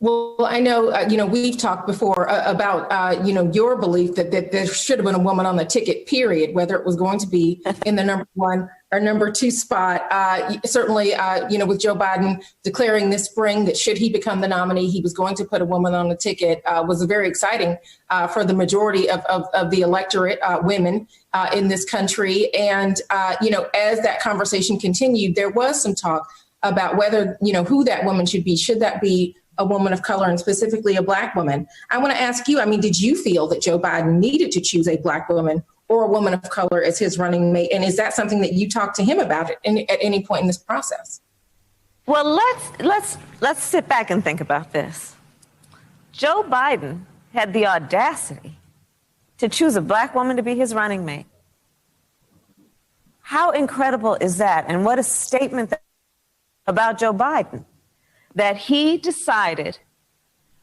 Well, I know, we've talked before about, your belief that there should have been a woman on the ticket, period, whether it was going to be in the number one or number two spot. Certainly, with Joe Biden declaring this spring that should he become the nominee, he was going to put a woman on the ticket was very exciting for the majority of the electorate, women in this country. And, as that conversation continued, there was some talk about whether, who that woman should be. Should that be a woman of color, and specifically a Black woman? I want to ask you, did you feel that Joe Biden needed to choose a Black woman or a woman of color as his running mate? And is that something that you talked to him about at any point in this process? Well, let's sit back and think about this. Joe Biden had the audacity to choose a Black woman to be his running mate. How incredible is that? And what a statement about Joe Biden, that he decided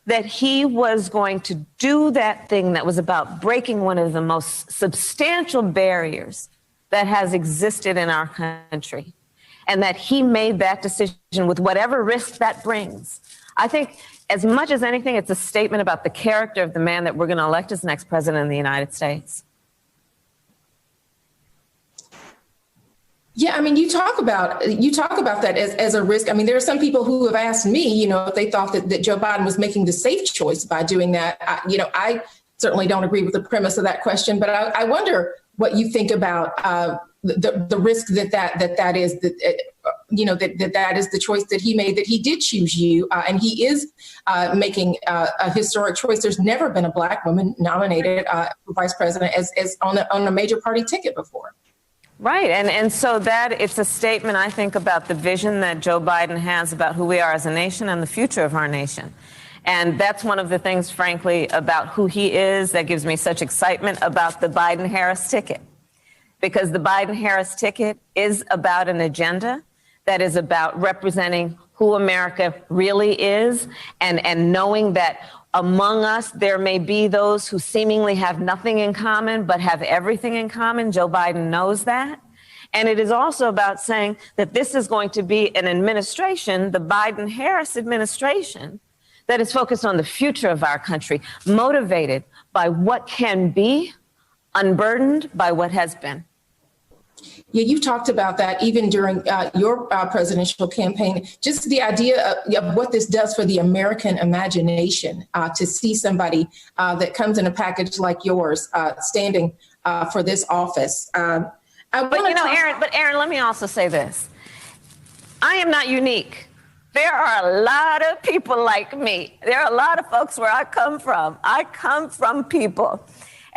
that he was going to do that thing that was about breaking one of the most substantial barriers that has existed in our country, and that he made that decision with whatever risk that brings. I think as much as anything, it's a statement about the character of the man that we're going to elect as next president of the United States. Yeah, you talk about that as a risk. There are some people who have asked me, if they thought that Joe Biden was making the safe choice by doing that. I certainly don't agree with the premise of that question, but I wonder what you think about the risk that is that is the choice that he made, that he did choose you, and he is making a historic choice. There's never been a Black woman nominated for vice president as on a major party ticket before. Right. And so that it's a statement, I think, about the vision that Joe Biden has about who we are as a nation and the future of our nation. And that's one of the things, frankly, about who he is that gives me such excitement about the Biden-Harris ticket. Because the Biden-Harris ticket is about an agenda that is about representing who America really is, and knowing that among us, there may be those who seemingly have nothing in common, but have everything in common. Joe Biden knows that. And it is also about saying that this is going to be an administration, the Biden-Harris administration, that is focused on the future of our country, motivated by what can be, unburdened by what has been. Yeah, you talked about that even during your presidential campaign, just the idea of what this does for the American imagination, to see somebody that comes in a package like yours standing for this office. Aaron, let me also say this. I am not unique. There are a lot of people like me. There are a lot of folks where I come from. I come from people.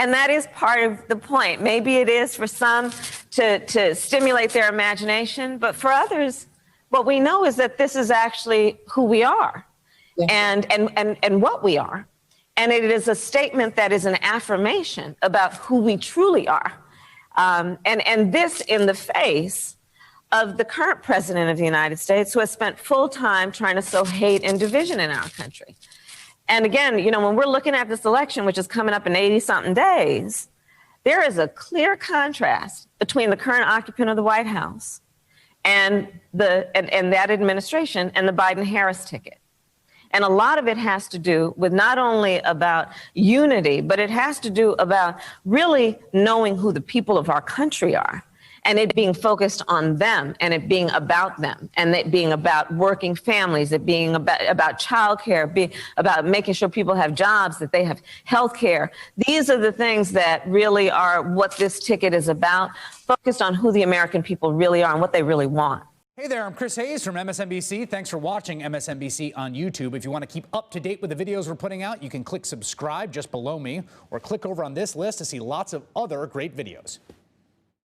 And that is part of the point. Maybe it is for some to stimulate their imagination, but for others, what we know is that this is actually who we are, and what we are. And it is a statement that is an affirmation about who we truly are. And this in the face of the current president of the United States, who has spent full time trying to sow hate and division in our country. And again, when we're looking at this election, which is coming up in 80-something days, there is a clear contrast between the current occupant of the White House and that administration and the Biden-Harris ticket. And a lot of it has to do with not only about unity, but it has to do about really knowing who the people of our country are, and it being focused on them, and it being about them, and it being about working families, it being about childcare, being about making sure people have jobs, that they have health care. These are the things that really are what this ticket is about, focused on who the American people really are and what they really want. Hey there, I'm Chris Hayes from MSNBC. Thanks for watching MSNBC on YouTube. If you want to keep up to date with the videos we're putting out, you can click subscribe just below me, or click over on this list to see lots of other great videos.